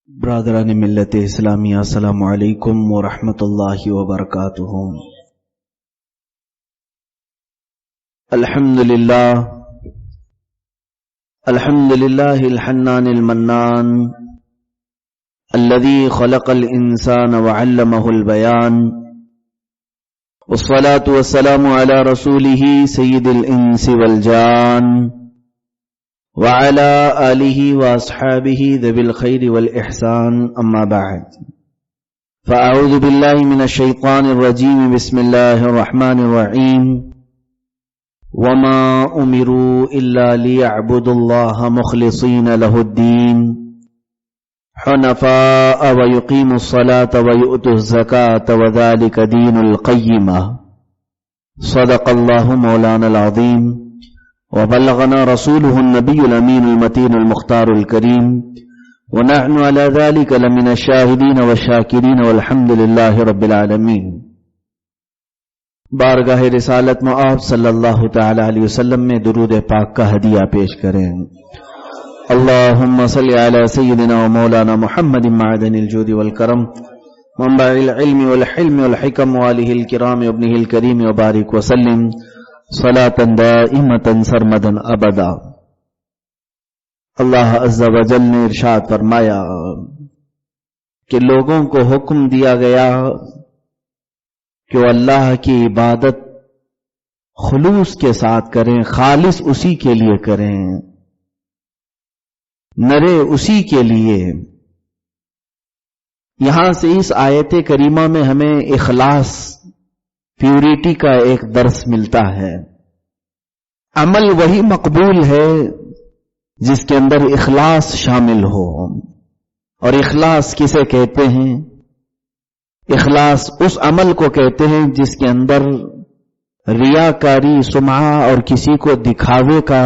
برادران ملت اسلامیہ، السلام علیکم ورحمۃ اللہ وبرکاتہ۔ الحمد للہ الحنان المنان الذي خلق الانسان وعلمه البيان، والصلاة والسلام على رسوله سید الانس والجان وعلى آلہ واصحابہ ذوی الخیر والإحسان، اما بعد فاعوذ باللہ من الشیطان الرجیم، بسم اللہ الرحمن الرحیم۔ وما امروا الا لیعبدوا اللہ مخلصین لہ الدین حنفاء ویقیموا الصلاة ویؤتوا الزکاة وذلک دین القیمہ۔ صدق اللہ مولانا العظیم وبلغنا رسوله النبي الأمين المتين المختار الكريم، ونحن على ذلك لمن الشاهدين والشاكرين والحمد لله رب العالمين۔ بارگاہ رسالت میں آپ صلی اللہ تعالی علیہ وسلم میں درود پاک کا ہدیہ پیش کریں۔ اللہم صل علی سیدنا و مولانا محمد معدن الجود والکرم، منبع العلم والحلم والحکم، والہ الکرام وابنہ الکریم، وبارک وسلم صلاة دائمة سرمدا ابدا۔ اللہ عز و جل نے ارشاد فرمایا کہ لوگوں کو حکم دیا گیا کہ وہ اللہ کی عبادت خلوص کے ساتھ کریں، خالص اسی کے لیے کریں، نرے اسی کے لیے۔ یہاں سے اس آیت کریمہ میں ہمیں اخلاص، پیوریٹی کا ایک درس ملتا ہے۔ عمل وہی مقبول ہے جس کے اندر اخلاص شامل ہو، اور اخلاص کسے کہتے ہیں؟ اخلاص اس عمل کو کہتے ہیں جس کے اندر ریاکاری، سمعہ اور کسی کو دکھاوے کا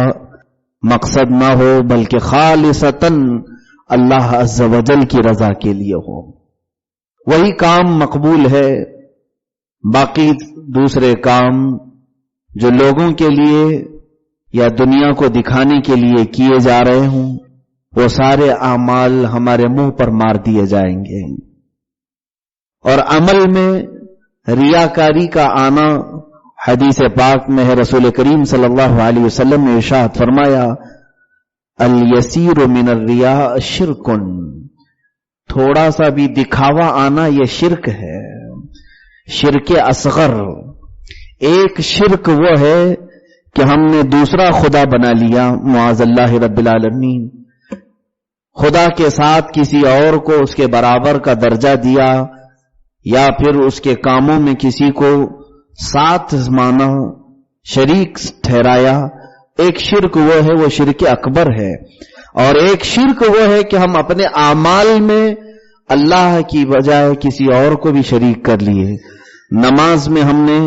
مقصد نہ ہو، بلکہ خالصتاً اللہ عز و جل کی رضا کے لیے ہو، وہی کام مقبول ہے۔ باقی دوسرے کام جو لوگوں کے لیے یا دنیا کو دکھانے کے لیے کیے جا رہے ہوں، وہ سارے اعمال ہمارے منہ پر مار دیے جائیں گے۔ اور عمل میں ریاکاری کا آنا حدیث پاک میں ہے۔ رسول کریم صلی اللہ علیہ وسلم نے ارشاد فرمایا، الیسیر من الریاء شرک، تھوڑا سا بھی دکھاوا آنا یہ شرک ہے، شرک اصغر۔ ایک شرک وہ ہے کہ ہم نے دوسرا خدا بنا لیا، معاذ اللہ رب العالمین، خدا کے ساتھ کسی اور کو اس کے برابر کا درجہ دیا، یا پھر اس کے کاموں میں کسی کو ساتھ مانا، شریک ٹھہرایا۔ ایک شرک وہ ہے، وہ شرک اکبر ہے۔ اور ایک شرک وہ ہے کہ ہم اپنے اعمال میں اللہ کی بجائے کسی اور کو بھی شریک کر لیے۔ نماز میں ہم نے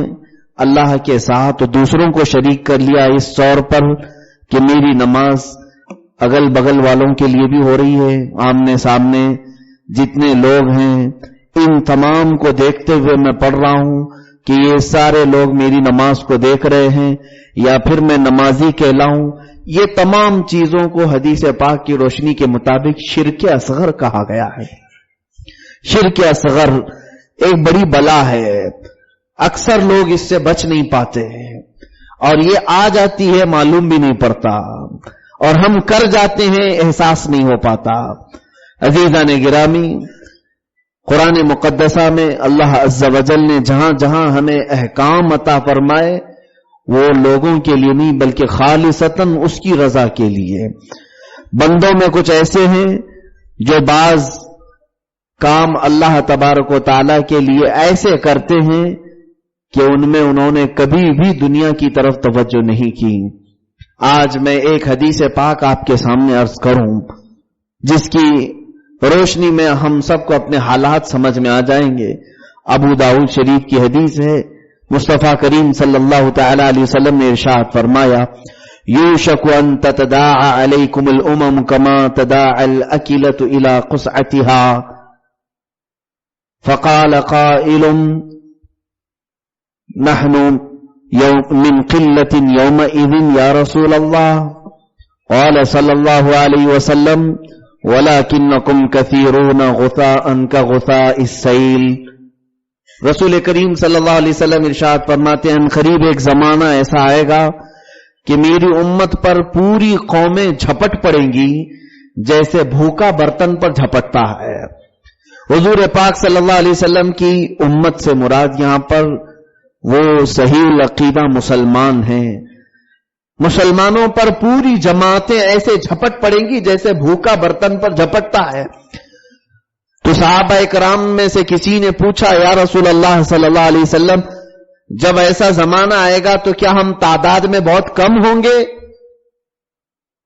اللہ کے ساتھ دوسروں کو شریک کر لیا، اس طور پر کہ میری نماز اگل بغل والوں کے لیے بھی ہو رہی ہے، آمنے سامنے جتنے لوگ ہیں ان تمام کو دیکھتے ہوئے میں پڑھ رہا ہوں کہ یہ سارے لوگ میری نماز کو دیکھ رہے ہیں، یا پھر میں نمازی کہلاؤں۔ یہ تمام چیزوں کو حدیث پاک کی روشنی کے مطابق شرک اصغر کہا گیا ہے۔ شرک اصغر ایک بڑی بلا ہے، اکثر لوگ اس سے بچ نہیں پاتے ہیں، اور یہ آ جاتی ہے معلوم بھی نہیں پڑتا، اور ہم کر جاتے ہیں احساس نہیں ہو پاتا۔ عزیزان گرامی، قرآن مقدسہ میں اللہ عز و جل نے جہاں جہاں ہمیں احکام عطا فرمائے، وہ لوگوں کے لیے نہیں بلکہ خالصتاً اس کی رضا کے لیے۔ بندوں میں کچھ ایسے ہیں جو بعض کام اللہ تبارک و تعالیٰ کے لیے ایسے کرتے ہیں کہ ان میں انہوں نے کبھی بھی دنیا کی طرف توجہ نہیں کی۔ آج میں ایک حدیث پاک آپ کے سامنے عرض کروں جس کی روشنی میں ہم سب کو اپنے حالات سمجھ میں آ جائیں گے۔ ابو داؤد شریف کی حدیث ہے، مصطفیٰ کریم صلی اللہ تعالی علیہ وسلم نے ارشاد فرمایا، یوشک ان تتداعى علیکم الامم کما تداعى الاکلۃ الى قصعتها، فقال قائل نحن من قلة يومئذ یا رسول اللہ، قال صلی اللہ علیہ وسلم وَلَكِنَّكُمْ كَثِيرُونَ غُثَاءً كَغُثَاءِ السَّيْلِ۔ رسول کریم صلی اللہ علیہ وسلم ارشاد فرماتے ہیں قریب ایک زمانہ ایسا آئے گا کہ میری امت پر پوری قومیں جھپٹ پڑیں گی جیسے بھوکا برتن پر جھپٹتا ہے۔ حضور پاک صلی اللہ علیہ وسلم کی امت سے مراد یہاں پر وہ صحیح العقیدہ مسلمان ہیں۔ مسلمانوں پر پوری جماعتیں ایسے جھپٹ پڑیں گی جیسے بھوکا برتن پر جھپٹتا ہے۔ تو صحابہ کرام میں سے کسی نے پوچھا یا رسول اللہ صلی اللہ علیہ وسلم جب ایسا زمانہ آئے گا تو کیا ہم تعداد میں بہت کم ہوں گے؟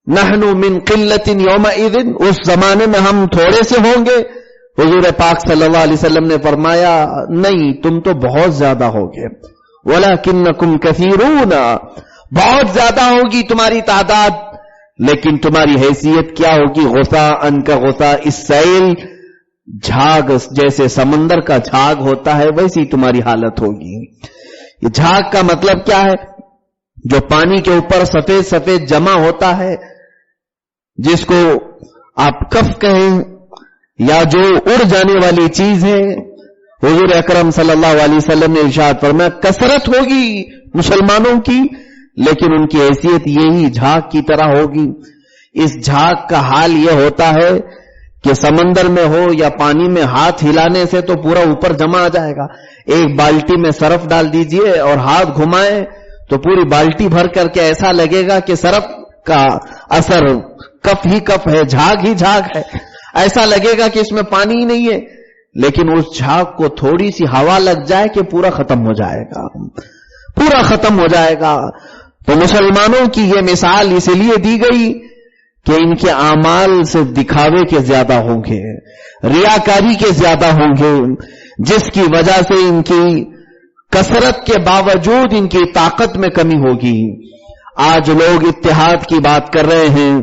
نحن من قلت یومئذ، اس زمانے میں ہم تھوڑے سے ہوں گے؟ حضور پاک صلی اللہ علیہ وسلم نے فرمایا نہیں، تم تو بہت زیادہ ہوگے۔ وَلَكِنَّكُمْ كَثِيرُونَ، بہت زیادہ ہوگی تمہاری تعداد، لیکن تمہاری حیثیت کیا ہوگی؟ غثاءً كغثاء السیل، جھاگ جیسے سمندر کا جھاگ ہوتا ہے ویسی تمہاری حالت ہوگی۔ یہ جھاگ کا مطلب کیا ہے؟ جو پانی کے اوپر سفید سفید جمع ہوتا ہے، جس کو آپ کف کہیں یا جو اڑ جانے والی چیز ہے۔ حضور اکرم صلی اللہ علیہ وسلم نے ارشاد فرمایا کثرت ہوگی مسلمانوں کی، لیکن ان کی حیثیت یہی جھاگ کی طرح ہوگی۔ اس جھاگ کا حال یہ ہوتا ہے کہ سمندر میں ہو یا پانی میں ہاتھ ہلانے سے تو پورا اوپر جمع آ جائے گا۔ ایک بالٹی میں صرف ڈال دیجئے اور ہاتھ گھمائیں تو پوری بالٹی بھر کر کے ایسا لگے گا کہ صرف کا اثر کف ہی کف ہے، جھاگ ہی جھاگ ہے، ایسا لگے گا کہ اس میں پانی ہی نہیں ہے۔ لیکن اس جھاگ کو تھوڑی سی ہوا لگ جائے کہ پورا ختم ہو جائے گا، پورا ختم ہو جائے گا۔ تو مسلمانوں کی یہ مثال اس لیے دی گئی کہ ان کے اعمال سے دکھاوے کے زیادہ ہوں گے، ریاکاری کے زیادہ ہوں گے، جس کی وجہ سے ان کی کثرت کے باوجود ان کی طاقت میں کمی ہوگی۔ آج لوگ اتحاد کی بات کر رہے ہیں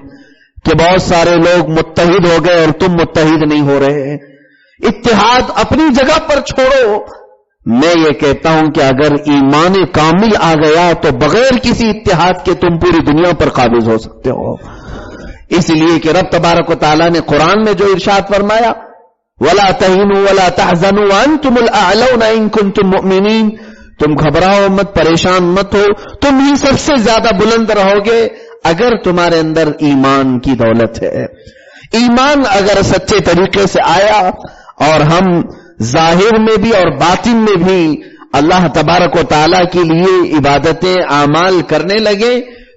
کہ بہت سارے لوگ متحد ہو گئے اور تم متحد نہیں ہو رہے۔ اتحاد اپنی جگہ پر چھوڑو۔ میں یہ کہتا ہوں کہ اگر ایمان کامل آ گیا تو بغیر کسی اتحاد کے تم پوری دنیا پر قابض ہو سکتے ہو۔ اس لیے کہ رب تبارک و تعالیٰ نے قرآن میں جو ارشاد فرمایا وَلَا تَهِنُوا وَلَا تَحْزَنُوا وَأَنْتُمُ الْأَعْلَوْنَ إِن كُنتُم مُؤْمِنِينَ، تم گھبراؤ مت، پریشان مت ہو، تم ہی سب سے زیادہ بلند رہو گے اگر تمہارے اندر ایمان کی دولت ہے۔ ایمان اگر سچے طریقے سے آیا اور ہم ظاہر میں بھی اور باطن میں بھی اللہ تبارک و تعالیٰ کے لیے عبادتیں اعمال کرنے لگے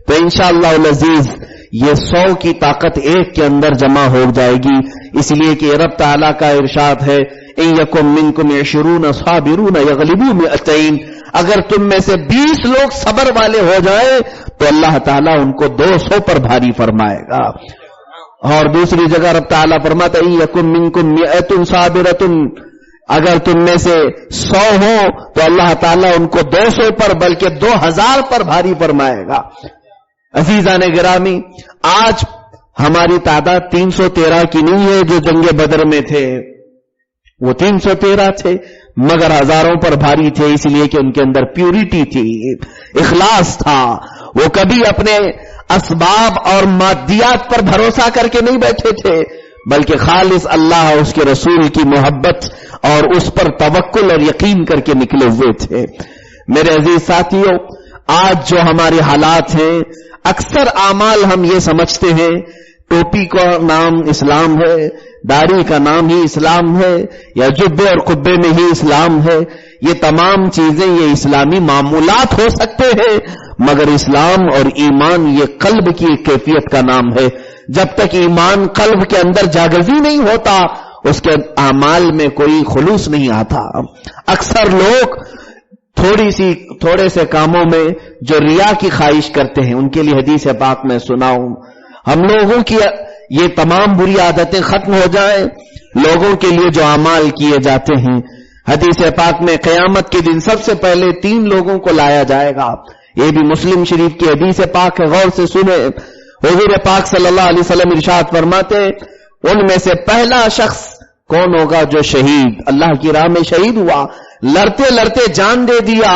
تو انشاءاللہ العزیز یہ 100 کی طاقت ایک کے اندر جمع ہو جائے گی۔ اس لیے کہ رب تعالیٰ کا ارشاد ہے ان یکم منکم 20 صابرون یغلبوا 200، اگر تم میں سے 20 لوگ صبر والے ہو جائیں تو اللہ تعالیٰ ان کو 200 پر بھاری فرمائے گا۔ اور دوسری جگہ رب تعالیٰ فرماتا ہے ان یکم منکم 100 صابرۃ، اگر تم میں سے 100 ہو تو اللہ تعالیٰ ان کو 200 پر بلکہ 2000 پر بھاری فرمائے گا۔ عزیزان گرامی، آج ہماری تعداد 313 کی نہیں ہے جو جنگ بدر میں تھے، وہ 313 تھے مگر ہزاروں پر بھاری تھے، اس لیے کہ ان کے اندر پیوریٹی تھی، اخلاص تھا۔ وہ کبھی اپنے اسباب اور مادیات پر بھروسہ کر کے نہیں بیٹھے تھے بلکہ خالص اللہ اور اس کے رسول کی محبت اور اس پر توکل اور یقین کر کے نکلے ہوئے تھے۔ میرے عزیز ساتھیوں، آج جو ہمارے حالات ہیں، اکثر اعمال ہم یہ سمجھتے ہیں ٹوپی کا نام اسلام ہے، داڑھی کا نام ہی اسلام ہے، یا جبے اور قبے میں ہی اسلام ہے، یہ تمام چیزیں یہ اسلامی معمولات ہو سکتے ہیں مگر اسلام اور ایمان یہ قلب کی کیفیت کا نام ہے۔ جب تک ایمان قلب کے اندر جاگزی نہیں ہوتا اس کے اعمال میں کوئی خلوص نہیں آتا۔ اکثر لوگ تھوڑے سے کاموں میں جو ریا کی خواہش کرتے ہیں ان کے لیے حدیث پاک میں سناؤں، ہم لوگوں کی یہ تمام بری عادتیں ختم ہو جائیں، لوگوں کے لیے جو اعمال کیے جاتے ہیں، حدیث پاک میں قیامت کے دن سب سے پہلے 3 لوگوں کو لایا جائے گا، یہ بھی مسلم شریف کی حدیث پاک ہے، غور سے سنیں۔ حضور پاک صلی اللہ علیہ وسلم ارشاد فرماتے ان میں سے پہلا شخص کون ہوگا؟ جو شہید، اللہ کی راہ میں شہید ہوا، لڑتے لڑتے جان دے دیا،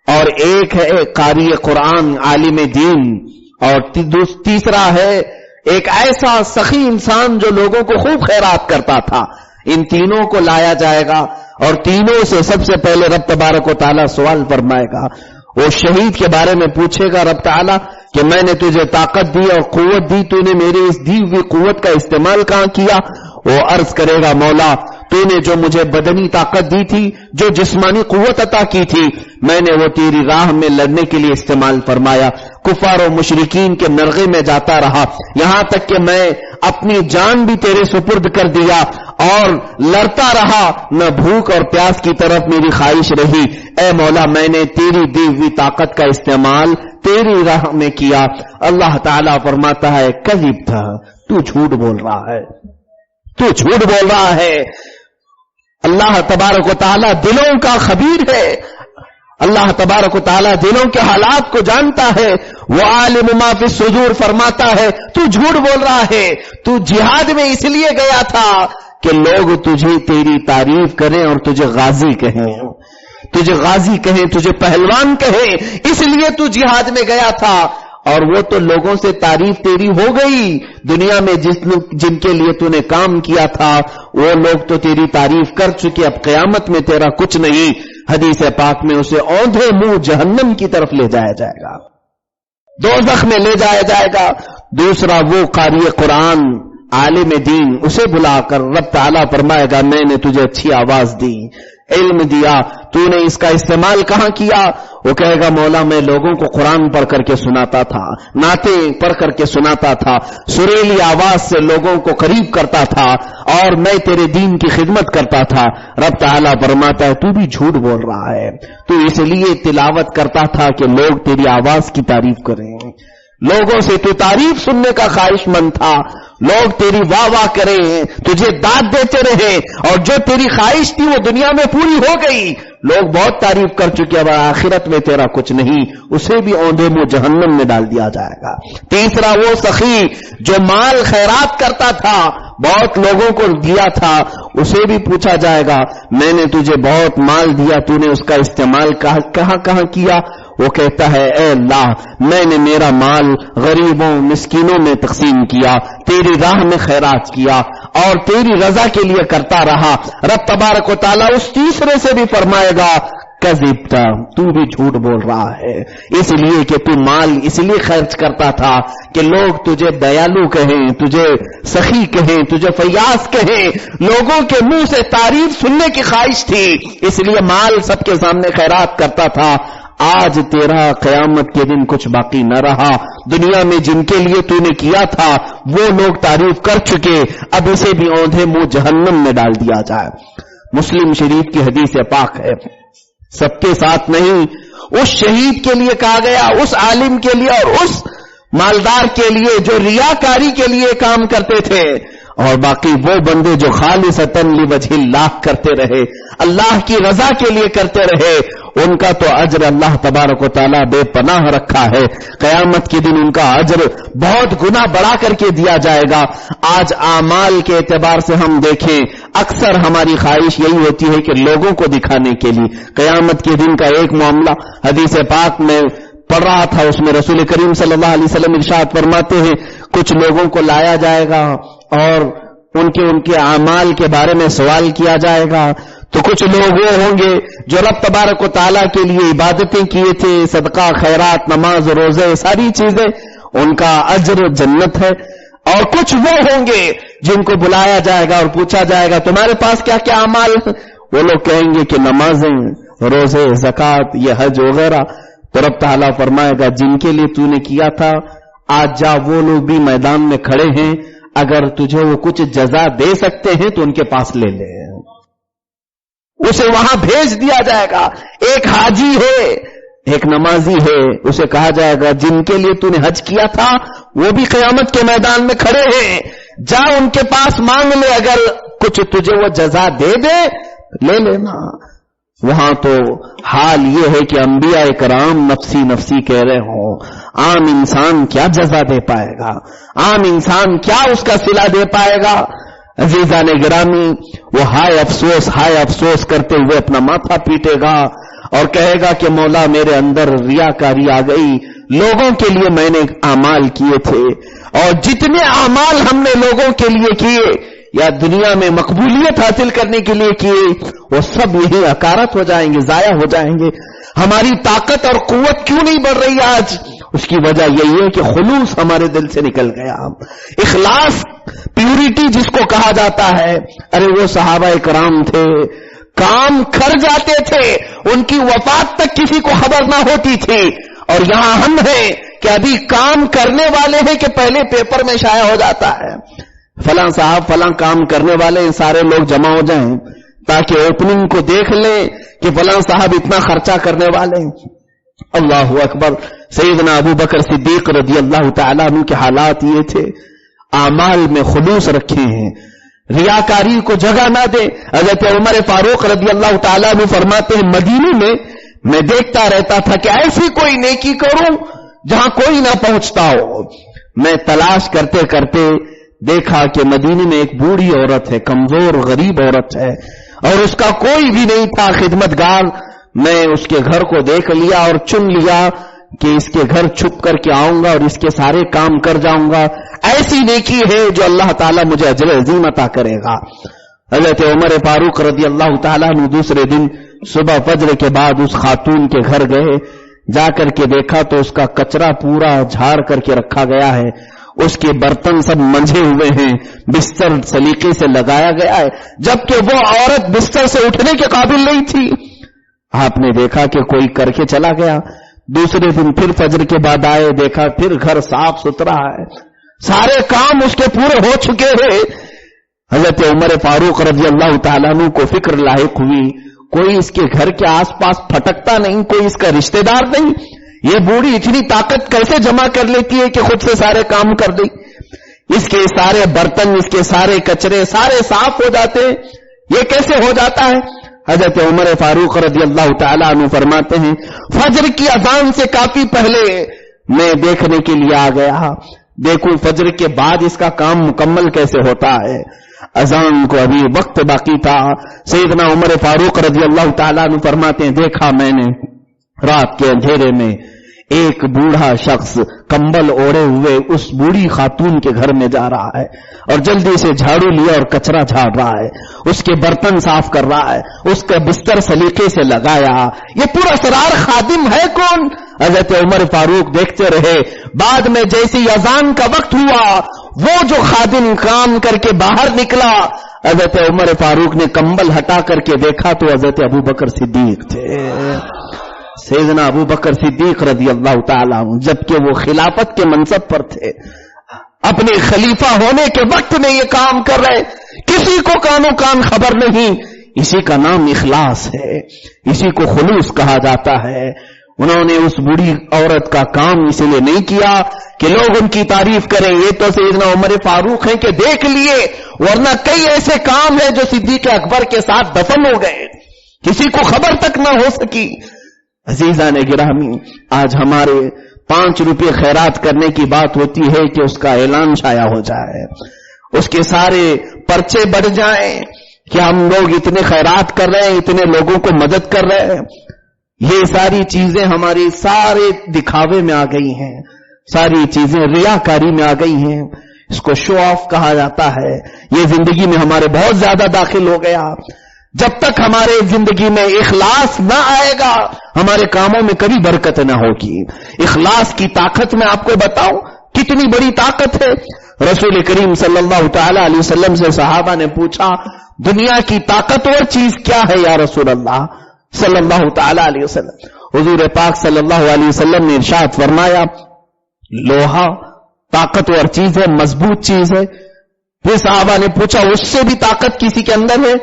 اور ایک ہے قاری قرآن، عالم دین، اور تیسرا ہے ایک ایسا سخی انسان جو لوگوں کو خوب خیرات کرتا تھا. ان تینوں کو لایا جائے گا اور تینوں سے سب سے پہلے رب تبارک و تعالیٰ سوال فرمائے گا. وہ شہید کے بارے میں پوچھے گا رب تعالیٰ کہ میں نے تجھے طاقت دی اور قوت دی, تو نے میری اس دی ہوئی قوت کا استعمال کہاں کیا؟ وہ عرض کرے گا مولا تو نے جو مجھے بدنی طاقت دی تھی, جو جسمانی قوت عطا کی تھی, میں نے وہ تیری راہ میں لڑنے کے لیے استعمال فرمایا. کفار و مشرکین کے نرغے میں جاتا رہا, یہاں تک کہ میں اپنی جان بھی تیرے سپرد کر دیا اور لڑتا رہا, نہ بھوک اور پیاس کی طرف میری خواہش رہی. اے مولا میں نے تیری دی ہوئی طاقت کا استعمال تیری راہ میں کیا. اللہ تعالیٰ فرماتا ہے کذب تھا, تو جھوٹ بول رہا ہے, تو جھوٹ بول رہا ہے. اللہ تبارک و تعالیٰ دلوں کا خبیر ہے. اللہ تبارک و تعالیٰ دلوں کے حالات کو جانتا ہے. وہ عالم ما فی الصدور فرماتا ہے تو جھوٹ بول رہا ہے. تو جہاد میں اس لیے گیا تھا کہ لوگ تجھے تیری تعریف کریں اور تجھے غازی کہیں, تجھے غازی کہیں, تجھے پہلوان کہیں, اس لیے تو جہاد میں گیا تھا. اور وہ تو لوگوں سے تعریف تیری ہو گئی. دنیا میں جن کے لیے تو نے کام کیا تھا وہ لوگ تو تیری تعریف کر چکے, اب قیامت میں تیرا کچھ نہیں. حدیث پاک میں اسے اوندھے منہ جہنم کی طرف لے جایا جائے گا, دوزخ میں لے جایا جائے گا. دوسرا وہ قاری قرآن عالم دین, اسے بلا کر رب تعالیٰ فرمائے گا میں نے تجھے اچھی آواز دی, علم دیا, تو نے اس کا استعمال کہاں کیا؟ وہ کہے گا مولا میں لوگوں کو قرآن پڑھ کر کے سناتا تھا, نعتیں پڑھ کر کے سناتا تھا, سریلی آواز سے لوگوں کو قریب کرتا تھا اور میں تیرے دین کی خدمت کرتا تھا. رب تعالیٰ فرماتا ہے تو بھی جھوٹ بول رہا ہے, تو اس لیے تلاوت کرتا تھا کہ لوگ تیری آواز کی تعریف کریں, لوگوں سے تو تعریف سننے کا خواہش مند تھا, لوگ تیری واہ واہ کریں, تجھے داد دیتے رہے, اور جو تیری خواہش تھی وہ دنیا میں پوری ہو گئی. لوگ بہت تعریف کر چکے, اب آخرت میں تیرا کچھ نہیں, اسے بھی اوندھے منہ جہنم میں ڈال دیا جائے گا. تیسرا وہ سخی جو مال خیرات کرتا تھا, بہت لوگوں کو دیا تھا, اسے بھی پوچھا جائے گا میں نے تجھے بہت مال دیا, تو نے اس کا استعمال کہاں کہاں کیا؟ وہ کہتا ہے اے اللہ میں نے میرا مال غریبوں مسکینوں میں تقسیم کیا, تیری راہ میں خیرات کیا اور تیری رضا کے لیے کرتا رہا. رب تبارک و تعالیٰ اس تیسرے سے بھی فرمائے گا کذبتا, تو بھی جھوٹ بول رہا ہے, اس لیے کہ تو مال اس لیے خرچ کرتا تھا کہ لوگ تجھے دیالو کہیں, تجھے سخی کہیں, تجھے فیاض کہیں, لوگوں کے منہ سے تعریف سننے کی خواہش تھی, اس لیے مال سب کے سامنے خیرات کرتا تھا. آج تیرا قیامت کے دن کچھ باقی نہ رہا, دنیا میں جن کے لیے تو نے کیا تھا وہ لوگ تعریف کر چکے, اب اسے بھی اوندھے منہ جہنم میں ڈال دیا جائے. مسلم شریف کی حدیث پاک ہے, سب کے ساتھ نہیں, اس شہید کے لیے کہا گیا, اس عالم کے لیے اور اس مالدار کے لیے جو ریاکاری کے لیے کام کرتے تھے, اور باقی وہ بندے جو خالصتاً لوجہ اللہ کرتے رہے, اللہ کی رضا کے لیے کرتے رہے, ان کا تو اجر اللہ تبارک و تعالیٰ بے پناہ رکھا ہے. قیامت کے دن ان کا اجر بہت گنا بڑھا کر کے دیا جائے گا. آج اعمال کے اعتبار سے ہم دیکھیں, اکثر ہماری خواہش یہی ہوتی ہے کہ لوگوں کو دکھانے کے لیے. قیامت کے دن کا ایک معاملہ حدیث پاک میں پڑھ رہا تھا, اس میں رسول کریم صلی اللہ علیہ وسلم ارشاد فرماتے ہیں کچھ لوگوں کو لایا جائے گا اور ان کے اعمال کے بارے میں سوال کیا جائے گا, تو کچھ لوگ وہ ہوں گے جو رب تبارک و تعالیٰ کے لیے عبادتیں کیے تھے, صدقہ خیرات نماز روزے ساری چیزیں, ان کا اجر جنت ہے. اور کچھ وہ ہوں گے جن کو بلایا جائے گا اور پوچھا جائے گا تمہارے پاس کیا کیا اعمال, وہ لوگ کہیں گے کہ نمازیں, روزے, زکوٰۃ, یہ حج وغیرہ. تو رب تعالیٰ فرمائے گا جن کے لیے تو نے کیا تھا آج جا, وہ لوگ بھی میدان میں کھڑے ہیں, اگر تجھے وہ کچھ جزا دے سکتے ہیں تو ان کے پاس لے لے. اسے وہاں بھیج دیا جائے گا. ایک حاجی ہے, ایک نمازی ہے, اسے کہا جائے گا جن کے لیے تو نے حج کیا تھا وہ بھی قیامت کے میدان میں کھڑے ہیں, جا ان کے پاس مانگ لے, اگر کچھ تجھے وہ جزا دے دے لے لینا. وہاں تو حال یہ ہے کہ انبیاء کرام نفسی نفسی کہہ رہے ہوں, عام انسان کیا جزا دے پائے گا, عام انسان کیا اس کا صلہ دے پائے گا. عزیزان گرامی, وہ ہائے افسوس کرتے ہوئے اپنا ماتھا پیٹے گا اور کہے گا کہ مولا میرے اندر ریاکاری آ گئی, لوگوں کے لیے میں نے اعمال کیے تھے اور جتنے اعمال ہم نے لوگوں کے لیے کیے یا دنیا میں مقبولیت حاصل کرنے کے لیے کیے وہ سب یہی اکارت ہو جائیں گے, ضائع ہو جائیں گے. ہماری طاقت اور قوت کیوں نہیں بڑھ رہی آج؟ اس کی وجہ یہی ہے کہ خلوص ہمارے دل سے نکل گیا. اخلاص, پیورٹی جس کو کہا جاتا ہے, ارے وہ صحابہ کرام تھے, کام کر جاتے تھے, ان کی وفات تک کسی کو خبر نہ ہوتی تھی. اور یہاں ہم ہیں کہ ابھی کام کرنے والے ہیں کہ پہلے پیپر میں شائع ہو جاتا ہے فلاں صاحب فلاں کام کرنے والے, سارے لوگ جمع ہو جائیں تاکہ اوپننگ کو دیکھ لیں کہ فلاں صاحب اتنا خرچہ کرنے والے ہیں. اللہ اکبر. سیدنا ابو بکر صدیق رضی اللہ تعالیٰ عنہ کے حالات یہ تھے, اعمال میں خلوص رکھے ہیں, ریاکاری کو جگہ نہ دے. حضرت عمر فاروق رضی اللہ تعالیٰ عنہ فرماتے ہیں مدینے میں دیکھتا رہتا تھا کہ ایسی کوئی نیکی کروں جہاں کوئی نہ پہنچتا ہو. میں تلاش کرتے کرتے دیکھا کہ مدینے میں ایک بوڑھی عورت ہے, کمزور غریب عورت ہے, اور اس کا کوئی بھی نہیں تھا خدمتگار. میں اس کے گھر کو دیکھ لیا اور چن لیا کہ اس کے گھر چھپ کر کے آؤں گا اور اس کے سارے کام کر جاؤں گا. ایسی نیکی ہے جو اللہ تعالیٰ مجھے اجر عظیم عطا کرے گا. حضرت عمر فاروق رضی اللہ تعالیٰ عنہ دوسرے دن صبح فجر کے بعد اس خاتون کے گھر گئے. جا کر کے دیکھا تو اس کا کچرا پورا جھاڑ کر کے رکھا گیا ہے, اس کے برتن سب منجھے ہوئے ہیں, بستر سلیقے سے لگایا گیا ہے, جبکہ وہ عورت بستر سے اٹھنے کے قابل نہیں تھی. آپ نے دیکھا کہ کوئی کر کے چلا گیا. دوسرے دن پھر فجر کے بعد آئے, دیکھا پھر گھر صاف ستھرا ہے, سارے کام اس کے پورے ہو چکے ہیں. حضرت عمر فاروق رضی اللہ تعالیٰ عنہ کو فکر لاحق ہوئی, کوئی اس کے گھر کے آس پاس پھٹکتا نہیں, کوئی اس کا رشتہ دار نہیں. یہ بوڑھی اتنی طاقت کیسے جمع کر لیتی ہے کہ خود سے سارے کام کر دے؟ اس کے سارے برتن, اس کے سارے کچرے سارے صاف ہو جاتے ہیں, یہ کیسے ہو جاتا ہے؟ حضرت عمر فاروق رضی اللہ تعالیٰ عنہ فرماتے ہیں فجر کی اذان سے کافی پہلے میں دیکھنے کے لیے آ گیا, دیکھوں فجر کے بعد اس کا کام مکمل کیسے ہوتا ہے. اذان کو ابھی وقت باقی تھا. سیدنا عمر فاروق رضی اللہ تعالیٰ عنہ فرماتے ہیں دیکھا میں نے رات کے اندھیرے میں ایک بوڑھا شخص کمبل اوڑے ہوئے اس بوڑھی خاتون کے گھر میں جا رہا ہے اور جلدی سے جھاڑو لیا اور کچرا جھاڑ رہا ہے, اس کے برتن صاف کر رہا ہے, اس کا بستر سلیقے سے لگایا. یہ پورا سرار خادم ہے کون؟ حضرت عمر فاروق دیکھتے رہے. بعد میں جیسی اذان کا وقت ہوا وہ جو خادم کام کر کے باہر نکلا, حضرت عمر فاروق نے کمبل ہٹا کر کے دیکھا تو حضرت ابو بکر صدیق تھے. سیدنا ابو بکر صدیق رضی اللہ تعالیٰ عنہ, جبکہ وہ خلافت کے منصب پر تھے, اپنے خلیفہ ہونے کے وقت میں یہ کام کر رہے, کسی کو کانوں کان خبر نہیں. اسی کا نام اخلاص ہے, اسی کو خلوص کہا جاتا ہے. انہوں نے اس بوڑھی عورت کا کام اس لیے نہیں کیا کہ لوگ ان کی تعریف کریں, یہ تو سیدنا عمر فاروق ہیں کہ دیکھ لیے, ورنہ کئی ایسے کام ہیں جو صدیق اکبر کے ساتھ دفن ہو گئے, کسی کو خبر تک نہ ہو سکی. عزیزان گرامی, آج ہمارے 5 روپے خیرات کرنے کی بات ہوتی ہے کہ اس کا اعلان شائع ہو جائے, اس کے سارے پرچے بڑھ جائیں کہ ہم لوگ اتنے خیرات کر رہے ہیں, اتنے لوگوں کو مدد کر رہے ہیں. یہ ساری چیزیں ہماری سارے دکھاوے میں آ گئی ہیں, ساری چیزیں ریاکاری میں آ گئی ہیں. اس کو شو آف کہا جاتا ہے. یہ زندگی میں ہمارے بہت زیادہ داخل ہو گیا. جب تک ہمارے زندگی میں اخلاص نہ آئے گا ہمارے کاموں میں کبھی برکت نہ ہوگی. اخلاص کی طاقت میں آپ کو بتاؤں کتنی بڑی طاقت ہے. رسول کریم صلی اللہ تعالی علیہ وسلم سے صحابہ نے پوچھا دنیا کی طاقتور چیز کیا ہے یا رسول اللہ صلی اللہ تعالی علیہ وسلم؟ حضور پاک صلی اللہ علیہ وسلم نے ارشاد فرمایا لوہا طاقتور چیز ہے, مضبوط چیز ہے. پھر صحابہ نے پوچھا اس سے بھی طاقت کسی کے اندر ہے؟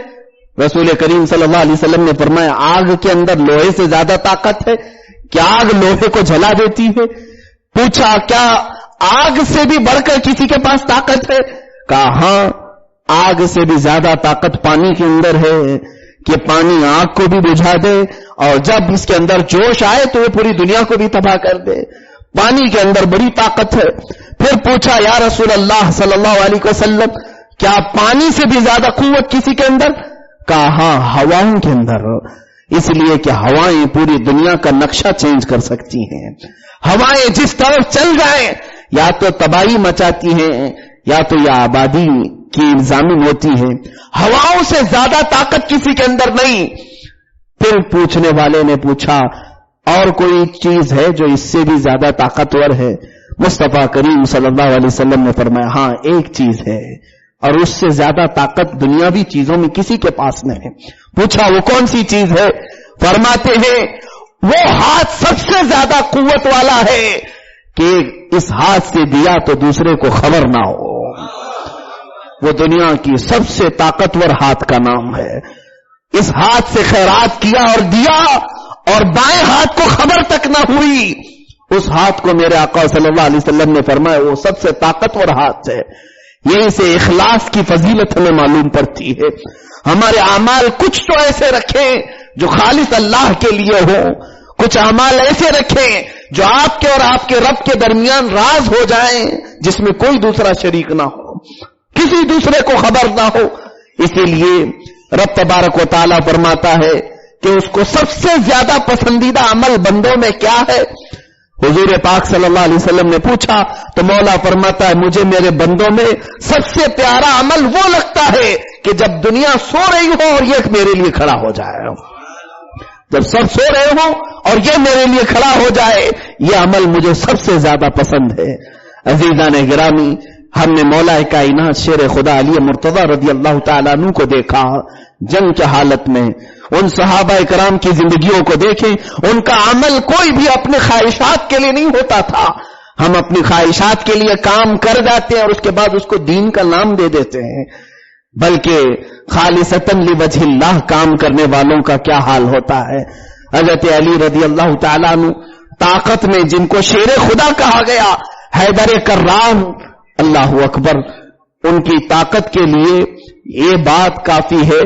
رسول کریم صلی اللہ علیہ وسلم نے فرمایا آگ کے اندر لوہے سے زیادہ طاقت ہے؟ کیا آگ لوہے کو جلا دیتی ہے؟ پوچھا کیا آگ سے بھی بڑھ کر کسی کے پاس طاقت ہے؟ کہا ہاں, آگ سے بھی زیادہ طاقت پانی کے اندر ہے کہ پانی آگ کو بھی بجھا دے اور جب اس کے اندر جوش آئے تو وہ پوری دنیا کو بھی تباہ کر دے. پانی کے اندر بڑی طاقت ہے. پھر پوچھا یا رسول اللہ صلی اللہ علیہ وسلم کیا پانی سے بھی زیادہ قوت کسی کے اندر؟ کہا ہاں, ہواؤں کے اندر, اس لیے کہ ہوائیں پوری دنیا کا نقشہ چینج کر سکتی ہیں. ہوائیں جس طرف چل جائیں یا تو تباہی مچاتی ہیں یا تو یہ آبادی کی ضامن ہوتی ہے. ہواؤں سے زیادہ طاقت کسی کے اندر نہیں. پھر پوچھنے والے نے پوچھا اور کوئی چیز ہے جو اس سے بھی زیادہ طاقتور ہے؟ مصطفیٰ کریم صلی اللہ علیہ وسلم نے فرمایا ہاں ایک چیز ہے اور اس سے زیادہ طاقت دنیاوی چیزوں میں کسی کے پاس نہیں. پوچھا وہ کون سی چیز ہے؟ فرماتے ہیں وہ ہاتھ سب سے زیادہ قوت والا ہے کہ اس ہاتھ سے دیا تو دوسرے کو خبر نہ ہو. وہ دنیا کی سب سے طاقتور ہاتھ کا نام ہے. اس ہاتھ سے خیرات کیا اور دیا اور بائیں ہاتھ کو خبر تک نہ ہوئی. اس ہاتھ کو میرے آقا صلی اللہ علیہ وسلم نے فرمایا وہ سب سے طاقتور ہاتھ ہے. یہیں سے اخلاص کی فضیلت ہمیں معلوم پڑتی ہے. ہمارے اعمال کچھ تو ایسے رکھیں جو خالص اللہ کے لیے ہو, کچھ اعمال ایسے رکھیں جو آپ کے اور آپ کے رب کے درمیان راز ہو جائیں, جس میں کوئی دوسرا شریک نہ ہو, کسی دوسرے کو خبر نہ ہو. اسی لیے رب تبارک و تعالیٰ فرماتا ہے کہ اس کو سب سے زیادہ پسندیدہ عمل بندوں میں کیا ہے؟ حضور پاک صلی اللہ علیہ وسلم نے پوچھا تو مولا فرماتا ہے مجھے میرے بندوں میں سب سے پیارا عمل وہ لگتا ہے کہ جب دنیا سو رہی ہو اور یہ میرے لیے کھڑا ہو جائے. جب سب سو رہے ہو اور یہ میرے لیے کھڑا ہو جائے, یہ عمل مجھے سب سے زیادہ پسند ہے. عزیزان گرامی, ہم نے مولا کائنات شیر خدا علی مرتضی رضی اللہ تعالیٰ عنہ کو دیکھا جنگ کے حالت میں. ان صحابہ کرام کی زندگیوں کو دیکھیں, ان کا عمل کوئی بھی اپنے خواہشات کے لیے نہیں ہوتا تھا. ہم اپنی خواہشات کے لیے کام کر جاتے ہیں اور اس کے بعد اس کو دین کا نام دے دیتے ہیں, بلکہ خالصتاً لوجہ اللہ کام کرنے والوں کا کیا حال ہوتا ہے. حضرت علی رضی اللہ تعالیٰ عنہ طاقت میں جن کو شیر خدا کہا گیا, حیدر کرام, اللہ اکبر, ان کی طاقت کے لیے یہ بات کافی ہے.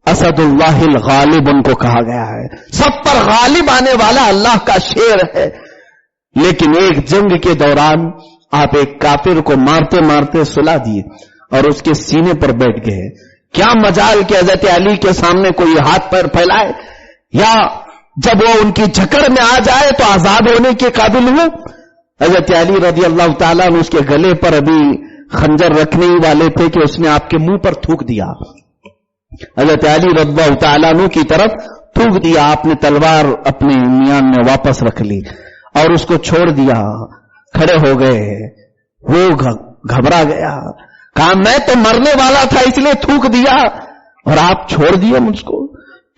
اسد اللہ الغالب ان کو کہا گیا ہے, سب پر غالب آنے والا اللہ کا شیر ہے. لیکن ایک جنگ کے دوران آپ ایک کافر کو مارتے مارتے سلا دیے اور اس کے سینے پر بیٹھ گئے. کیا مجال کہ حضرت علی کے سامنے کوئی ہاتھ پیر پھیلائے یا جب وہ ان کی جھکڑ میں آ جائے تو آزاد ہونے کے قابل ہو. حضرت علی رضی اللہ تعالیٰ نے اس کے گلے پر ابھی خنجر رکھنے ہی والے تھے کہ اس نے آپ کے منہ پر تھوک دیا. حضرت علی رضی اللہ تعالیٰ عنہ کی طرف تھوک دیا, آپ نے تلوار اپنے میان میں واپس رکھ لی اور اس کو چھوڑ دیا. کھڑے ہو گئے, وہ گھبرا گیا, کہا میں تو مرنے والا تھا اس لیے تھوک دیا اور آپ چھوڑ دیے مجھ کو.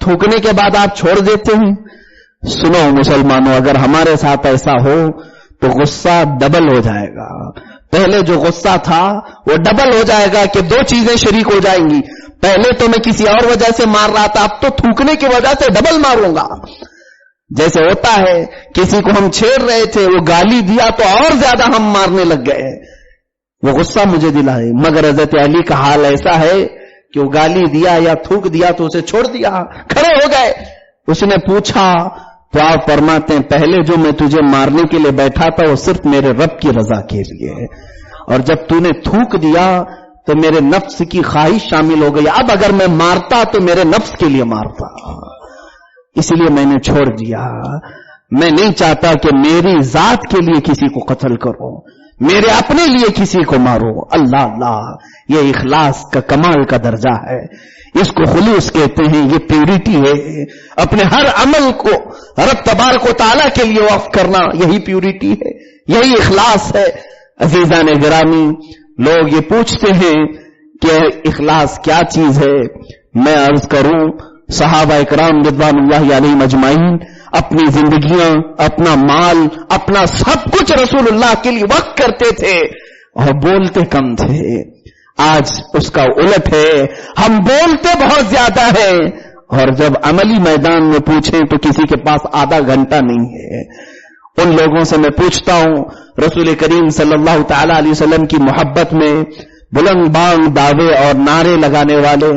تھوکنے کے بعد آپ چھوڑ دیتے ہیں. سنو مسلمانوں, اگر ہمارے ساتھ ایسا ہو تو غصہ ڈبل ہو جائے گا. پہلے جو غصہ تھا وہ ڈبل ہو جائے گا کہ دو چیزیں شریک ہو جائیں گی. پہلے تو میں کسی اور وجہ سے مار رہا تھا, اب تو تھوکنے کی وجہ سے ڈبل ماروں گا. جیسے ہوتا ہے کسی کو ہم چھیڑ رہے تھے, وہ گالی دیا تو اور زیادہ ہم مارنے لگ گئے, وہ غصہ مجھے دلائے. مگر حضرت علی کا حال ایسا ہے کہ وہ گالی دیا یا تھوک دیا تو اسے چھوڑ دیا, کھڑے ہو گئے. اس نے پوچھا تو آپ فرماتے ہیں پہلے جو میں تجھے مارنے کے لیے بیٹھا تھا وہ صرف میرے رب کی رضا کے لیے ہے, اور جب تو نے تھوک دیا تو میرے نفس کی خواہش شامل ہو گئی. اب اگر میں مارتا تو میرے نفس کے لیے مارتا, اس لیے میں نے چھوڑ دیا. میں نہیں چاہتا کہ میری ذات کے لیے کسی کو قتل کرو, میرے اپنے لیے کسی کو مارو. اللہ اللہ, یہ اخلاص کا کمال کا درجہ ہے, اس کو خلوص کہتے ہیں, یہ پیورٹی ہے. اپنے ہر عمل کو رب تبارک و تعالیٰ کے لیے وقف کرنا, یہی پیورٹی ہے, یہی اخلاص ہے. عزیزان گرامی, لوگ یہ پوچھتے ہیں کہ اخلاص کیا چیز ہے. میں عرض کروں, صحابہ اکرام رضوان اللہ علیہم اجمعین اپنی زندگیاں, اپنا مال, اپنا سب کچھ رسول اللہ کے لیے وقف کرتے تھے اور بولتے کم تھے. آج اس کا الٹ ہے, ہم بولتے بہت زیادہ ہیں اور جب عملی میدان میں پوچھیں تو کسی کے پاس آدھا گھنٹہ نہیں ہے. ان لوگوں سے میں پوچھتا ہوں رسول کریم صلی اللہ تعالی علیہ وسلم کی محبت میں بلند بانگ دعوے اور نعرے لگانے والے,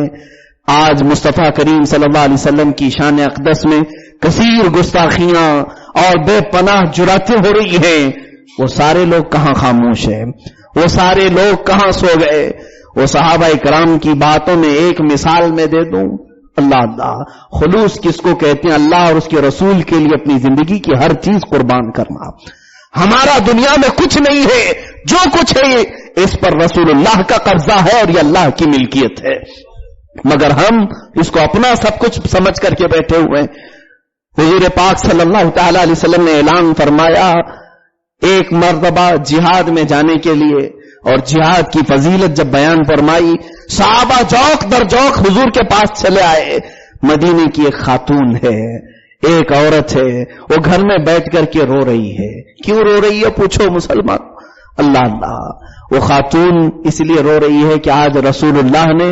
آج مصطفیٰ کریم صلی اللہ علیہ وسلم کی شان اقدس میں کثیر گستاخیاں اور بے پناہ جراتیں ہو رہی ہیں, وہ سارے لوگ کہاں خاموش ہیں, وہ سارے لوگ کہاں سو گئے. وہ صحابہ کرام کی باتوں میں ایک مثال میں دے دوں. اللہ اللہ, خلوص کس کو کہتے ہیں؟ اللہ اور اس کے رسول کے لیے اپنی زندگی کی ہر چیز قربان کرنا. ہمارا دنیا میں کچھ نہیں ہے، جو کچھ ہے اس پر رسول اللہ کا قبضہ ہے اور یہ اللہ کی ملکیت ہے، مگر ہم اس کو اپنا سب کچھ سمجھ کر کے بیٹھے ہوئے ہیں۔ حضور پاک صلی اللہ تعالی علیہ وسلم نے اعلان فرمایا ایک مرتبہ جہاد میں جانے کے لیے، اور جہاد کی فضیلت جب بیان فرمائی، صحابہ جوق در جوق حضور کے پاس چلے آئے۔ مدینے کی ایک خاتون ہے، ایک عورت ہے، وہ گھر میں بیٹھ کر کے رو رہی ہے۔ کیوں رو رہی ہے پوچھو مسلمان؟ اللہ اللہ، وہ خاتون اس لیے رو رہی ہے کہ آج رسول اللہ نے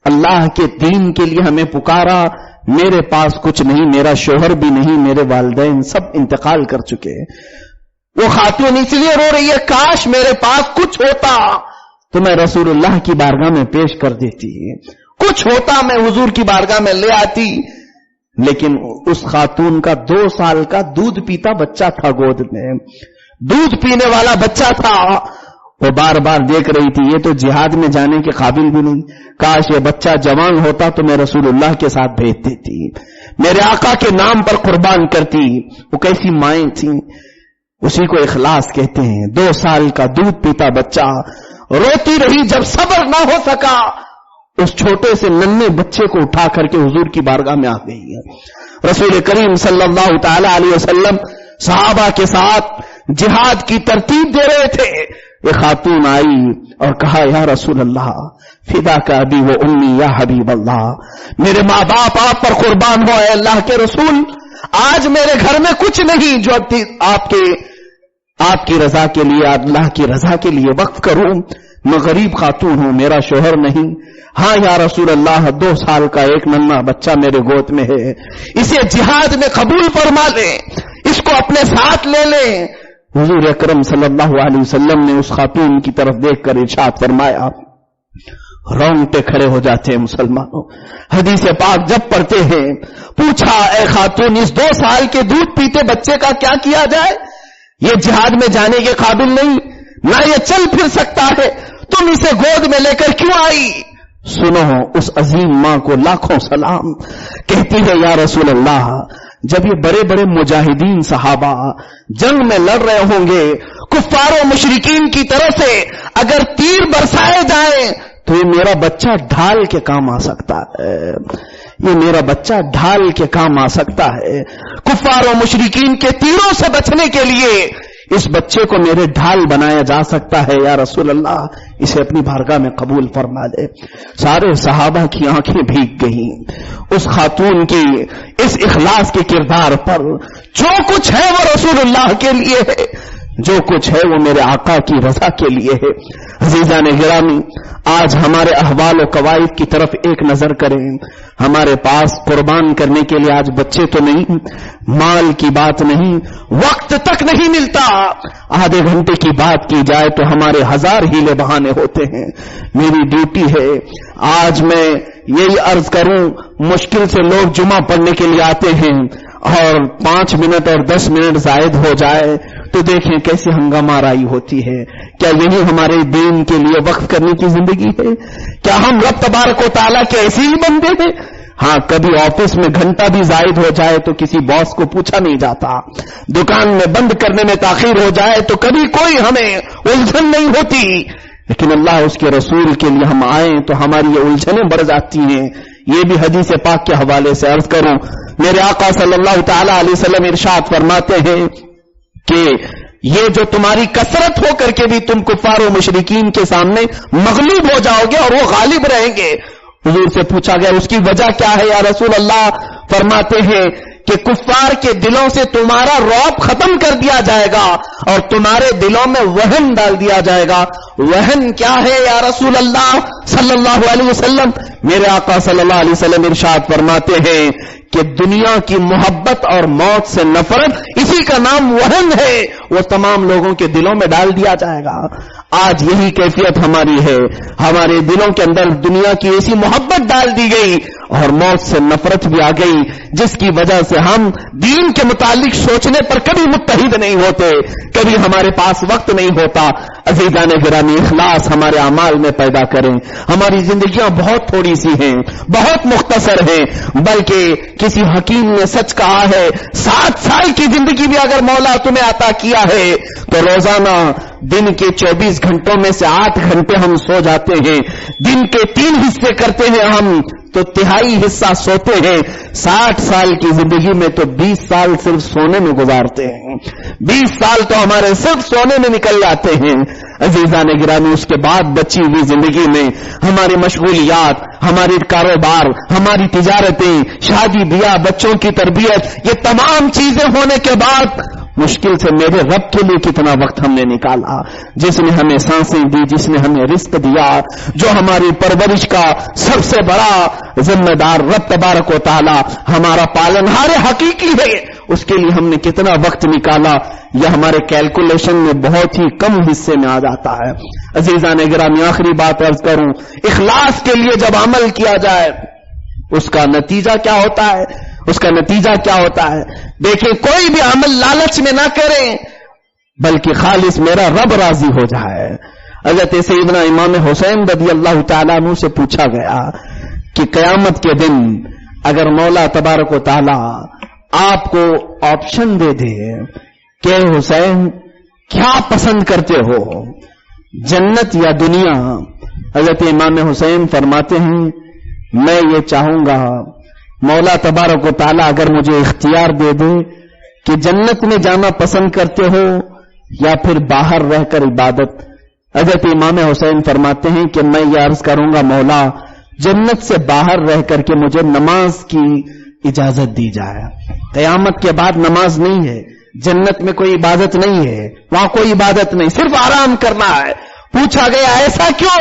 اللہ کے دین کے لیے ہمیں پکارا، میرے پاس کچھ نہیں، میرا شوہر بھی نہیں، میرے والدین سب انتقال کر چکے۔ وہ خاتون اس لیے رو رہی ہے کاش میرے پاس کچھ ہوتا تو میں رسول اللہ کی بارگاہ میں پیش کر دیتی، کچھ ہوتا میں حضور کی بارگاہ میں لے آتی۔ لیکن اس خاتون کا 2 سال کا دودھ پیتا بچہ تھا، گود میں دودھ پینے والا بچہ تھا۔ وہ بار بار دیکھ رہی تھی یہ تو جہاد میں جانے کے قابل بھی نہیں، کاش یہ بچہ جوان ہوتا تو میں رسول اللہ کے ساتھ بھیج دیتی، میرے آقا کے نام پر قربان کرتی۔ وہ کیسی مائیں تھیں، اسی کو اخلاص کہتے ہیں۔ 2 سال کا دودھ پیتا بچہ روتی رہی، جب صبر نہ ہو سکا اس چھوٹے سے ننھے بچے کو اٹھا کر کے حضور کی بارگاہ میں آ گئی ہے۔ رسول کریم صلی اللہ تعالی علیہ وسلم صحابہ کے ساتھ جہاد کی ترتیب دے رہے تھے، یہ خاتون آئی اور کہا یا رسول اللہ فدا کا ابی و امی یا حبیب اللہ، میرے ماں باپ آپ پر قربان ہو، اے اللہ کے رسول، آج میرے گھر میں کچھ نہیں جو آپ کی رضا کے لیے، اللہ کی رضا کے لیے وقف کروں، میں غریب خاتون ہوں، میرا شوہر نہیں۔ ہاں یا رسول اللہ 2 سال کا ایک ننھا بچہ میرے گود میں ہے، اسے جہاد میں قبول فرما لیں، اس کو اپنے ساتھ لے لیں۔ حضور اکرم صلی اللہ علیہ وسلم نے اس خاتون کی طرف دیکھ کر ارشاد فرمایا، رونگٹے کھڑے ہو جاتے ہیں مسلمانوں، حدیث پاک جب پڑھتے ہیں، پوچھا اے خاتون اس 2 سال کے دودھ پیتے بچے کا کیا کیا جائے؟ یہ جہاد میں جانے کے قابل نہیں، نہ یہ چل پھر سکتا ہے، تم اسے گود میں لے کر کیوں آئی؟ سنو اس عظیم ماں کو لاکھوں سلام، کہتی ہے یا رسول اللہ جب یہ بڑے بڑے مجاہدین صحابہ جنگ میں لڑ رہے ہوں گے، کفار و مشرکین کی طرف سے اگر تیر برسائے جائیں تو یہ میرا بچہ ڈھال کے کام آ سکتا ہے، یہ میرا بچہ ڈھال کے کام آ سکتا ہے، کفار و مشرکین کے تیروں سے بچنے کے لیے اس بچے کو میرے ڈھال بنایا جا سکتا ہے، یا رسول اللہ اسے اپنی بارگاہ میں قبول فرما دے۔ سارے صحابہ کی آنکھیں بھیگ گئیں اس خاتون کی اس اخلاص کے کردار پر۔ جو کچھ ہے وہ رسول اللہ کے لیے ہے، جو کچھ ہے وہ میرے آقا کی رضا کے لیے ہے۔ عزیزان گرامی، آج ہمارے احوال و قواعد کی طرف ایک نظر کریں۔ ہمارے پاس قربان کرنے کے لیے آج بچے تو نہیں، مال کی بات نہیں، وقت تک نہیں ملتا۔ آدھے گھنٹے کی بات کی جائے تو ہمارے 1000 ہیلے بہانے ہوتے ہیں۔ میری ڈیوٹی ہے آج میں یہی عرض کروں، مشکل سے لوگ جمعہ پڑھنے کے لیے آتے ہیں اور 5 منٹ اور 10 منٹ زائد ہو جائے تو دیکھیں کیسی ہنگامہ آرائی ہوتی ہے۔ کیا یہی ہمارے دین کے لیے وقف کرنے کی زندگی ہے؟ کیا ہم رب تبارک و تعالیٰ کے ایسے ہی بندے ہیں؟ ہاں، کبھی آفس میں گھنٹہ بھی زائد ہو جائے تو کسی باس کو پوچھا نہیں جاتا، دکان میں بند کرنے میں تاخیر ہو جائے تو کبھی کوئی ہمیں الجھن نہیں ہوتی، لیکن اللہ اس کے رسول کے لیے ہم آئیں تو ہماری یہ الجھنیں بڑھ جاتی ہیں۔ یہ بھی حدیث پاک کے حوالے سے عرض کروں، میرے آقا صلی اللہ تعالی علیہ وسلم ارشاد فرماتے ہیں کہ یہ جو تمہاری کثرت ہو کر کے بھی تم کفار و مشرکین کے سامنے مغلوب ہو جاؤ گے اور وہ غالب رہیں گے۔ حضور سے پوچھا گیا اس کی وجہ کیا ہے یا رسول اللہ؟ فرماتے ہیں کہ کفار کے دلوں سے تمہارا رعب ختم کر دیا جائے گا اور تمہارے دلوں میں وہن ڈال دیا جائے گا۔ وہن کیا ہے یا رسول اللہ صلی اللہ علیہ وسلم؟ میرے آقا صلی اللہ علیہ وسلم ارشاد فرماتے ہیں کہ دنیا کی محبت اور موت سے نفرت، اسی کا نام وہن ہے، وہ تمام لوگوں کے دلوں میں ڈال دیا جائے گا۔ آج یہی کیفیت ہماری ہے، ہمارے دلوں کے اندر دنیا کی ایسی محبت ڈال دی گئی اور موت سے نفرت بھی آ گئی، جس کی وجہ سے ہم دین کے متعلق سوچنے پر کبھی متحد نہیں ہوتے، کبھی ہمارے پاس وقت نہیں ہوتا۔ عزیزان گرامی، اخلاص ہمارے اعمال میں پیدا کریں۔ ہماری زندگیاں بہت تھوڑی سی ہیں، بہت مختصر ہیں، بلکہ کسی حکیم نے سچ کہا ہے 7 سال کی زندگی بھی اگر مولا تمہیں عطا کیا ہے تو روزانہ دن کے 24 گھنٹوں میں سے 8 گھنٹے ہم سو جاتے ہیں، دن کے 3 حصے کرتے ہیں ہم تو تہائی حصہ سوتے ہیں، 60 سال کی زندگی میں تو 20 سال صرف سونے میں گزارتے ہیں، 20 سال تو ہمارے صرف سونے میں نکل جاتے ہیں۔ عزیزان گرامی، اس کے بعد بچی ہوئی زندگی میں ہماری مشغولیات، ہماری کاروبار، ہماری تجارتیں، شادی بیاہ، بچوں کی تربیت، یہ تمام چیزیں ہونے کے بعد مشکل سے میرے رب کے لیے کتنا وقت ہم نے نکالا، جس نے ہمیں سانسیں دی، جس نے ہمیں رزق دیا، جو ہماری پرورش کا سب سے بڑا ذمہ دار رب تبارک و تعالی ہمارا پالنہار حقیقی ہے، اس کے لیے ہم نے کتنا وقت نکالا، یہ ہمارے کیلکولیشن میں بہت ہی کم حصے میں آ جاتا ہے۔ عزیزان گرامی، آخری بات عرض کروں، اخلاص کے لیے جب عمل کیا جائے اس کا نتیجہ کیا ہوتا ہے؟ اس کا نتیجہ کیا ہوتا ہے؟ دیکھیں، کوئی بھی عمل لالچ میں نہ کریں بلکہ خالص میرا رب راضی ہو جائے۔ حضرت سیدنا امام حسین رضی اللہ تعالیٰ عنہ سے پوچھا گیا کہ قیامت کے دن اگر مولا تبارک و تعالی آپ کو آپشن دے دے کہ حسین کیا پسند کرتے ہو، جنت یا دنیا؟ حضرت امام حسین فرماتے ہیں میں یہ چاہوں گا مولا تبارک و تعالیٰ اگر مجھے اختیار دے دے کہ جنت میں جانا پسند کرتے ہو یا پھر باہر رہ کر عبادت۔ حضرت امام حسین فرماتے ہیں کہ میں یہ عرض کروں گا مولا جنت سے باہر رہ کر کے مجھے نماز کی اجازت دی جائے۔ قیامت کے بعد نماز نہیں ہے، جنت میں کوئی عبادت نہیں ہے، وہاں کوئی عبادت نہیں، صرف آرام کرنا ہے۔ پوچھا گیا ایسا کیوں؟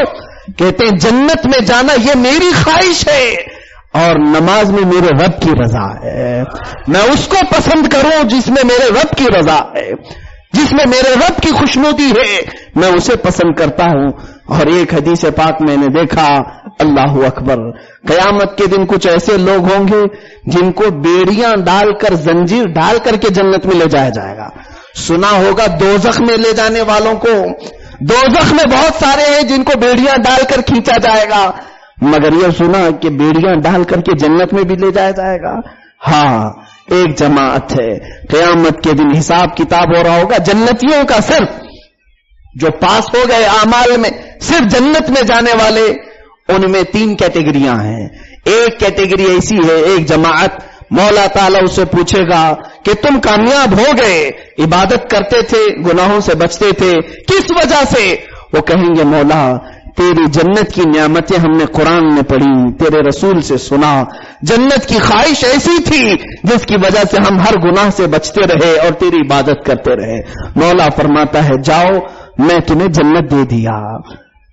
کہتے ہیں جنت میں جانا یہ میری خواہش ہے اور نماز میں میرے رب کی رضا ہے، میں اس کو پسند کروں جس میں میرے رب کی رضا ہے، جس میں میرے رب کی خوشنودی ہے، میں اسے پسند کرتا ہوں۔ اور ایک حدیث پاک میں نے دیکھا، اللہ اکبر، قیامت کے دن کچھ ایسے لوگ ہوں گے جن کو بیڑیاں ڈال کر، زنجیر ڈال کر کے جنت میں لے جایا جائے گا۔ سنا ہوگا دوزخ میں لے جانے والوں کو، دوزخ میں بہت سارے ہیں جن کو بیڑیاں ڈال کر کھینچا جائے گا، مگر یہ سنا کہ بیڑیاں ڈال کر کے جنت میں بھی لے جایا جائے گا۔ ہاں، ایک جماعت ہے، قیامت کے دن حساب کتاب ہو رہا ہوگا جنتیوں کا، صرف جو پاس ہو گئے اعمال میں، صرف جنت میں جانے والے، ان میں 3 کیٹیگریاں ہیں۔ ایک کیٹیگری ایسی ہے، ایک جماعت، مولا تعالیٰ اس سے پوچھے گا کہ تم کامیاب ہو گئے، عبادت کرتے تھے، گناہوں سے بچتے تھے، کس وجہ سے؟ وہ کہیں گے مولا تیری جنت کی نعمتیں ہم نے قرآن میں پڑھی، تیرے رسول سے سنا، جنت کی خواہش ایسی تھی جس کی وجہ سے ہم ہر گناہ سے بچتے رہے اور تیری عبادت کرتے رہے۔ مولا فرماتا ہے جاؤ میں تمہیں جنت دے دیا،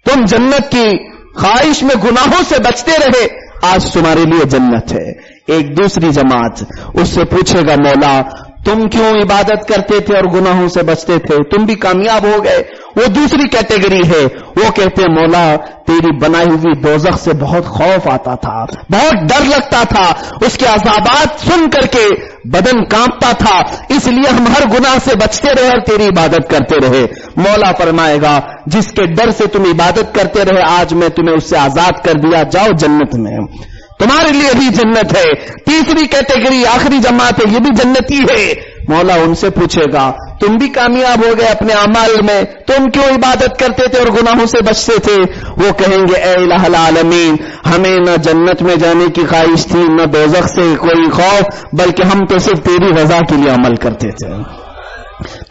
تم جنت کی خواہش میں گناہوں سے بچتے رہے، آج تمہارے لیے جنت ہے۔ ایک دوسری جماعت اس سے پوچھے گا مولا تم کیوں عبادت کرتے تھے اور گناہوں سے بچتے تھے، تم بھی کامیاب ہو گئے؟ وہ دوسری کیٹیگری ہے، وہ کہتے ہیں مولا تیری بنائی ہوئی دوزخ سے بہت خوف آتا تھا، بہت ڈر لگتا تھا، اس کے عذابات سن کر کے بدن کانپتا تھا، اس لیے ہم ہر گناہ سے بچتے رہے اور تیری عبادت کرتے رہے۔ مولا فرمائے گا جس کے ڈر سے تم عبادت کرتے رہے آج میں تمہیں اس سے آزاد کر دیا، جاؤ جنت میں، تمہارے لیے بھی جنت ہے۔ تیسری کیٹیگری آخری جماعت ہے، یہ بھی جنتی ہے۔ مولا ان سے پوچھے گا تم بھی کامیاب ہو گئے اپنے اعمال میں، تم کیوں عبادت کرتے تھے اور گناہوں سے بچتے تھے؟ وہ کہیں گے اے الہ العالمین ہمیں نہ جنت میں جانے کی خواہش تھی، نہ دوزخ سے کوئی خوف، بلکہ ہم تو صرف تیری رضا کے لیے عمل کرتے تھے،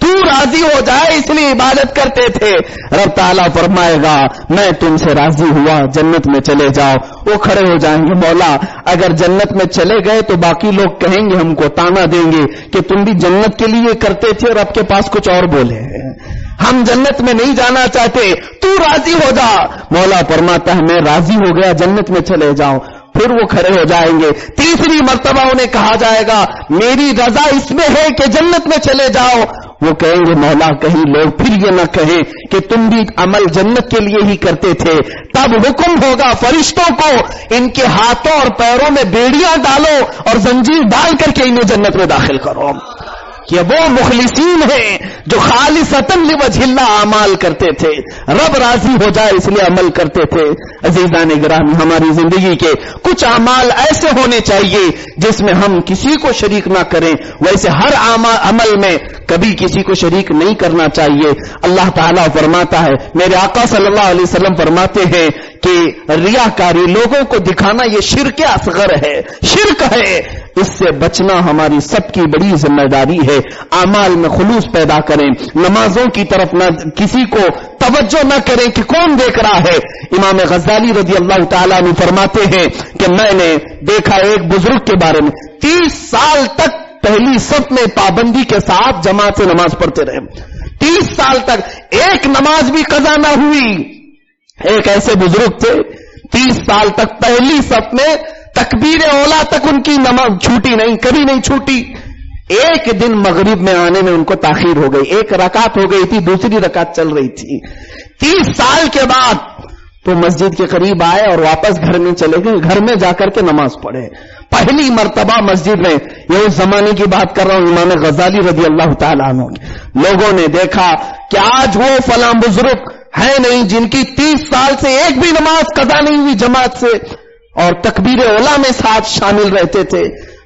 تو راضی ہو جائے اس لیے عبادت کرتے تھے۔ رب تعالیٰ فرمائے گا میں تم سے راضی ہوا، جنت میں چلے جاؤ۔ وہ کھڑے ہو جائیں گے مولا اگر جنت میں چلے گئے تو باقی لوگ کہیں گے، ہم کو تانا دیں گے کہ تم بھی جنت کے لیے کرتے تھے اور اب کے پاس کچھ اور بولے، ہم جنت میں نہیں جانا چاہتے، تو راضی ہو جا۔ مولا فرماتا ہے میں راضی ہو گیا، جنت میں چلے جاؤ۔ پھر وہ کھڑے ہو جائیں گے، تیسری مرتبہ انہیں کہا جائے گا میری رضا اس میں ہے کہ جنت میں چلے جاؤ۔ وہ کہیں گے مولا کہیں لوگ پھر یہ نہ کہیں کہ تم بھی عمل جنت کے لیے ہی کرتے تھے، تب حکم ہوگا فرشتوں کو ان کے ہاتھوں اور پیروں میں بیڑیاں ڈالو اور زنجیر ڈال کر کے انہیں جنت میں داخل کرو۔ کہ وہ مخلصین ہیں جو خالصتاً لوجہ اللہ اعمال کرتے تھے، رب راضی ہو جائے اس لیے عمل کرتے تھے۔ عزیزان گرامی، ہماری زندگی کے کچھ اعمال ایسے ہونے چاہیے جس میں ہم کسی کو شریک نہ کریں، ویسے ہر عمل میں کبھی کسی کو شریک نہیں کرنا چاہیے۔ اللہ تعالیٰ فرماتا ہے، میرے آقا صلی اللہ علیہ وسلم فرماتے ہیں کہ ریاکاری، لوگوں کو دکھانا، یہ شرک اصغر ہے، شرک ہے، اس سے بچنا ہماری سب کی بڑی ذمہ داری ہے۔ اعمال میں خلوص پیدا کریں، نمازوں کی طرف نہ کسی کو توجہ نہ کریں کہ کون دیکھ رہا ہے۔ امام غزالی رضی اللہ تعالیٰ عنہ فرماتے ہیں کہ میں نے دیکھا ایک بزرگ کے بارے میں 30 سال تک پہلی صف میں پابندی کے ساتھ جماعت سے نماز پڑھتے رہے، 30 سال تک ایک نماز بھی قضا نہ ہوئی۔ ایک ایسے بزرگ تھے 30 سال تک پہلی صف میں تکبیر اولا تک ان کی نماز چھوٹی نہیں، کبھی نہیں چھوٹی۔ ایک دن مغرب میں آنے میں ان کو تاخیر ہو گئی، ایک رکعت ہو گئی تھی، دوسری رکعت چل رہی تھی۔ 30 سال کے بعد تو مسجد کے قریب آئے اور واپس گھر میں چلے گئے، گھر میں جا کر کے نماز پڑھے۔ پہلی مرتبہ مسجد میں، یہ اس زمانے کی بات کر رہا ہوں، امام غزالی رضی اللہ تعالیٰ عنہ، لوگوں نے دیکھا کہ آج وہ فلاں بزرگ ہے نہیں جن کی 30 سال سے ایک بھی نماز قضا نہیں ہوئی جماعت سے، اور تکبیر اولا میں ساتھ شامل رہتے تھے،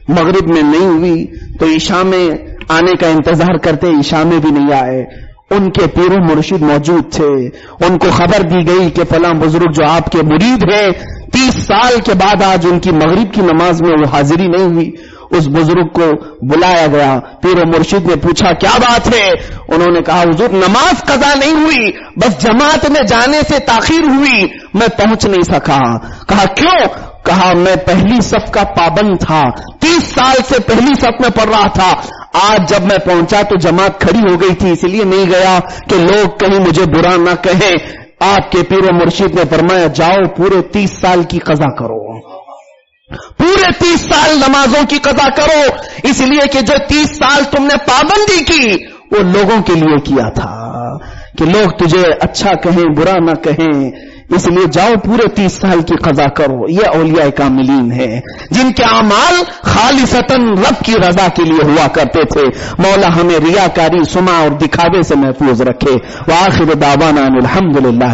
مغرب میں نہیں ہوئی تو عشاء میں آنے کا انتظار کرتے، عشاء میں بھی نہیں آئے۔ ان کے پیر و مرشد موجود تھے، ان کو خبر دی گئی کہ فلاں بزرگ جو آپ کے مرید ہیں 30 سال کے بعد آج ان کی مغرب کی نماز میں وہ حاضری نہیں ہوئی۔ اس بزرگ کو بلایا گیا، پیر و مرشد نے پوچھا کیا بات ہے؟ انہوں نے کہا حضور نماز قضا نہیں ہوئی، بس جماعت میں جانے سے تاخیر ہوئی، میں پہنچ نہیں سکا۔ کہا کیوں؟ کہا میں پہلی صف کا پابند تھا، 30 سال سے پہلی صف میں پڑھ رہا تھا، آج جب میں پہنچا تو جماعت کھڑی ہو گئی تھی، اس لیے نہیں گیا کہ لوگ کہیں مجھے برا نہ کہیں۔ آپ کے پیر و مرشد نے فرمایا جاؤ پورے 30 سال کی قضا کرو، پورے 30 سال نمازوں کی قضا کرو، اس لیے کہ جو 30 سال تم نے پابندی کی وہ لوگوں کے لیے کیا تھا کہ لوگ تجھے اچھا کہیں برا نہ کہیں، اس لیے جاؤ پورے 30 سال کی قضا کرو۔ یہ اولیاء کاملین ہیں جن کے اعمال خالصتاً رب کی رضا کے لیے ہوا کرتے تھے۔ مولا ہمیں ریاکاری، سمعہ اور دکھاوے سے محفوظ رکھے۔ وآخر دعوانا الحمدللہ۔